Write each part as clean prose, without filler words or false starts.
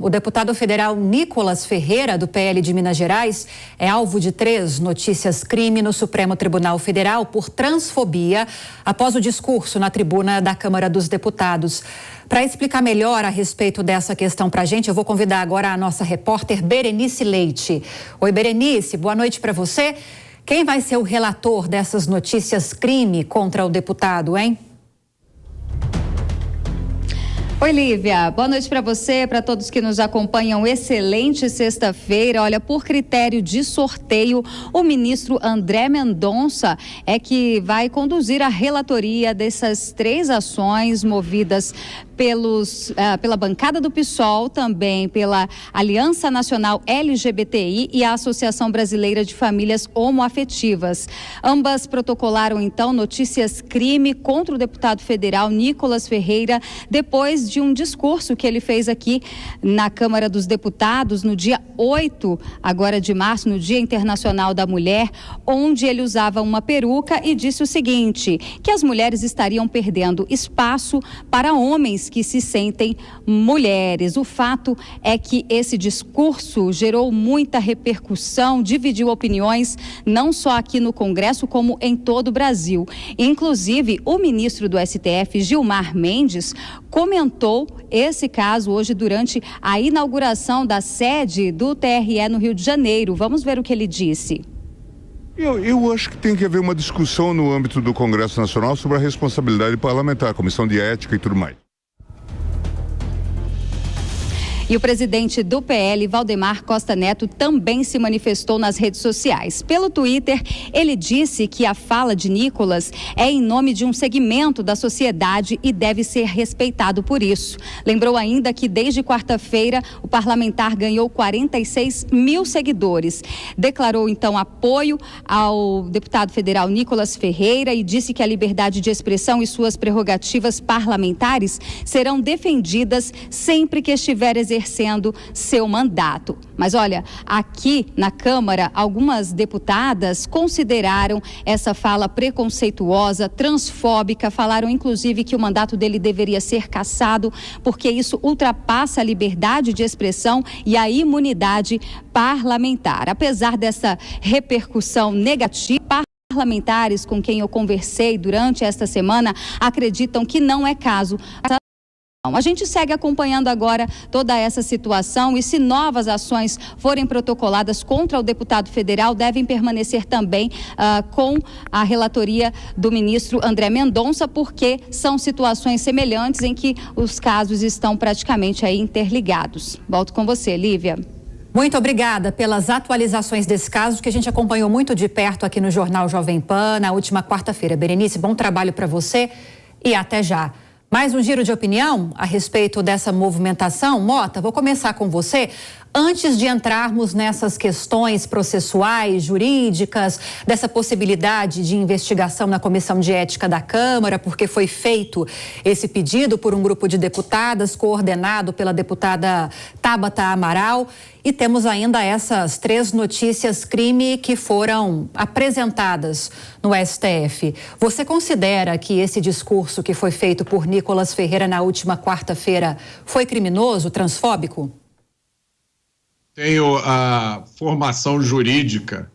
O deputado federal Nicolas Ferreira, do PL de Minas Gerais, é alvo de 3 notícias crime no Supremo Tribunal Federal por transfobia após o discurso na tribuna da Câmara dos Deputados. Para explicar melhor a respeito dessa questão para a gente, eu vou convidar agora a nossa repórter Berenice Leite. Oi, Berenice, boa noite para você. Quem vai ser o relator dessas notícias crime contra o deputado, hein? Oi, Lívia. Boa noite para você, para todos que nos acompanham. Excelente sexta-feira. Olha, por critério de sorteio, o ministro André Mendonça é que vai conduzir a relatoria dessas 3 ações movidas pela bancada do PSOL, também pela Aliança Nacional LGBTI e a Associação Brasileira de Famílias Homoafetivas. Ambas protocolaram, então, notícias crime contra o deputado federal Nicolas Ferreira, depois de um discurso que ele fez aqui na Câmara dos Deputados no dia 8 agora de março, no Dia Internacional da Mulher, onde ele usava uma peruca e disse o seguinte, que as mulheres estariam perdendo espaço para homens que se sentem mulheres. O fato é que esse discurso gerou muita repercussão, dividiu opiniões, não só aqui no Congresso, como em todo o Brasil. Inclusive, o ministro do STF, Gilmar Mendes, comentou esse caso hoje durante a inauguração da sede do TRE no Rio de Janeiro. Vamos ver o que ele disse. Eu acho que tem que haver uma discussão no âmbito do Congresso Nacional sobre a responsabilidade parlamentar, comissão de ética e tudo mais. E o presidente do PL, Valdemar Costa Neto, também se manifestou nas redes sociais. Pelo Twitter, ele disse que a fala de Nicolas é em nome de um segmento da sociedade e deve ser respeitado por isso. Lembrou ainda que desde quarta-feira o parlamentar ganhou 46 mil seguidores. Declarou então apoio ao deputado federal Nicolas Ferreira e disse que a liberdade de expressão e suas prerrogativas parlamentares serão defendidas sempre que estiver exercendo seu mandato. Mas olha, aqui na Câmara, algumas deputadas consideraram essa fala preconceituosa, transfóbica, falaram inclusive que o mandato dele deveria ser cassado, porque isso ultrapassa a liberdade de expressão e a imunidade parlamentar. Apesar dessa repercussão negativa, parlamentares com quem eu conversei durante esta semana acreditam que não é caso. A gente segue acompanhando agora toda essa situação e se novas ações forem protocoladas contra o deputado federal, devem permanecer também com a relatoria do ministro André Mendonça, porque são situações semelhantes em que os casos estão praticamente aí interligados. Volto com você, Lívia. Muito obrigada pelas atualizações desse caso que a gente acompanhou muito de perto aqui no Jornal Jovem Pan na última quarta-feira. Berenice, bom trabalho para você e até já. Mais um giro de opinião a respeito dessa movimentação. Mota, vou começar com você. Antes de entrarmos nessas questões processuais, jurídicas, dessa possibilidade de investigação na Comissão de Ética da Câmara, porque foi feito esse pedido por um grupo de deputadas, coordenado pela deputada Tabata Amaral, e temos ainda essas 3 notícias crime que foram apresentadas no STF. Você considera que esse discurso que foi feito por Nicolas Ferreira na última quarta-feira foi criminoso, transfóbico? Tenho a formação jurídica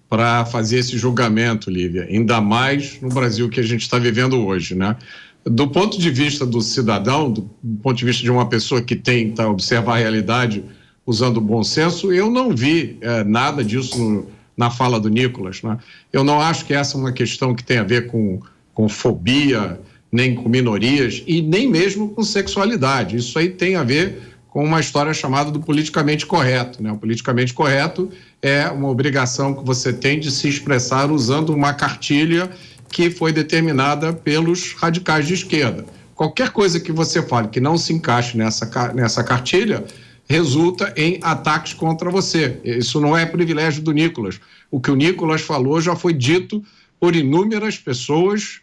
para fazer esse julgamento, Lívia, ainda mais no Brasil que a gente está vivendo hoje, né? Do ponto de vista do cidadão, do ponto de vista de uma pessoa que tenta observar a realidade usando o bom senso, eu não vi nada disso na fala do Nicolas, né? Eu não acho que essa é uma questão que tem a ver com fobia, nem com minorias e nem mesmo com sexualidade. Isso aí tem a ver com uma história chamada do politicamente correto, né? O politicamente correto é uma obrigação que você tem de se expressar usando uma cartilha que foi determinada pelos radicais de esquerda. Qualquer coisa que você fale que não se encaixe nessa cartilha resulta em ataques contra você. Isso não é privilégio do Nicolas. O que o Nicolas falou já foi dito por inúmeras pessoas,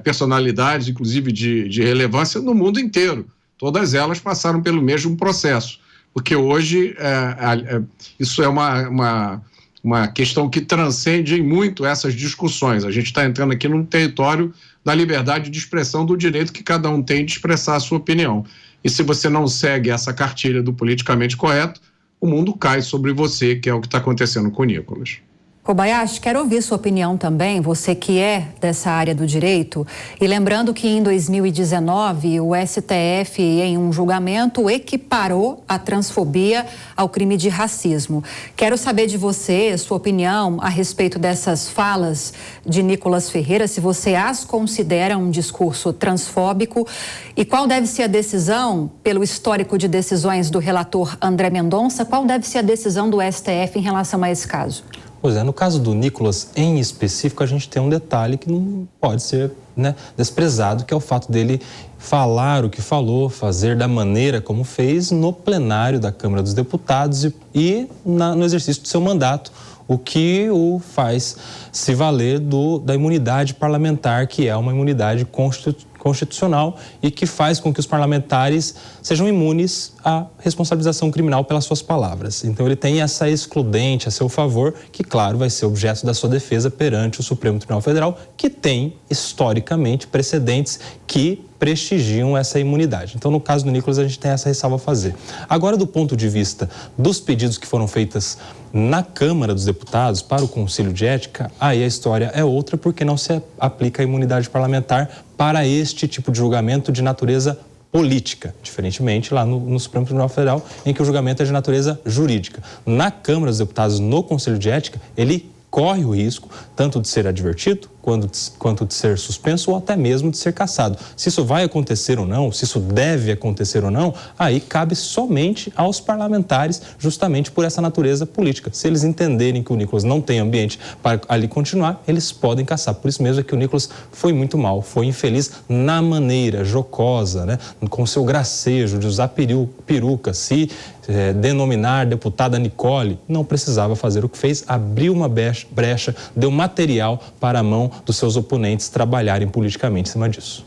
personalidades, inclusive de relevância no mundo inteiro. Todas elas passaram pelo mesmo processo, porque hoje isso é uma questão que transcende muito essas discussões. A gente está entrando aqui num território da liberdade de expressão, do direito que cada um tem de expressar a sua opinião. e se você não segue essa cartilha do politicamente correto, o mundo cai sobre você, que é o que está acontecendo com o Nicolas. Kobayashi, quero ouvir sua opinião também, você que é dessa área do direito. E lembrando que em 2019 o STF, em um julgamento, equiparou a transfobia ao crime de racismo. Quero saber de você, sua opinião a respeito dessas falas de Nicolas Ferreira, se você as considera um discurso transfóbico e qual deve ser a decisão, pelo histórico de decisões do relator André Mendonça, qual deve ser a decisão do STF em relação a esse caso? Pois é, no caso do Nicolas em específico, a gente tem um detalhe que não pode ser desprezado, que é o fato dele falar o que falou, fazer da maneira como fez no plenário da Câmara dos Deputados e no exercício do seu mandato, o que o faz se valer da imunidade parlamentar, que é uma imunidade constitucional e que faz com que os parlamentares sejam imunes à responsabilização criminal pelas suas palavras. Então ele tem essa excludente a seu favor, que claro vai ser objeto da sua defesa perante o Supremo Tribunal Federal, que tem historicamente precedentes que prestigiam essa imunidade. Então no caso do Nicolas a gente tem essa ressalva a fazer. Agora do ponto de vista dos pedidos que foram feitos na Câmara dos Deputados para o Conselho de Ética, aí a história é outra, porque não se aplica a imunidade parlamentar para este tipo de julgamento de natureza política, diferentemente lá no Supremo Tribunal Federal, em que o julgamento é de natureza jurídica. Na Câmara dos Deputados, no Conselho de Ética, ele corre o risco tanto de ser advertido quanto de ser suspenso ou até mesmo de ser cassado. Se isso vai acontecer ou não, se isso deve acontecer ou não, aí cabe somente aos parlamentares, justamente por essa natureza política. Se eles entenderem que o Nicolas não tem ambiente para ali continuar, eles podem cassar. Por isso mesmo é que o Nicolas foi muito mal, foi infeliz na maneira jocosa, com seu gracejo de usar peruca, se denominar deputada Nicole, não precisava fazer o que fez, abriu uma brecha, deu material para a mão dos seus oponentes trabalharem politicamente em cima disso.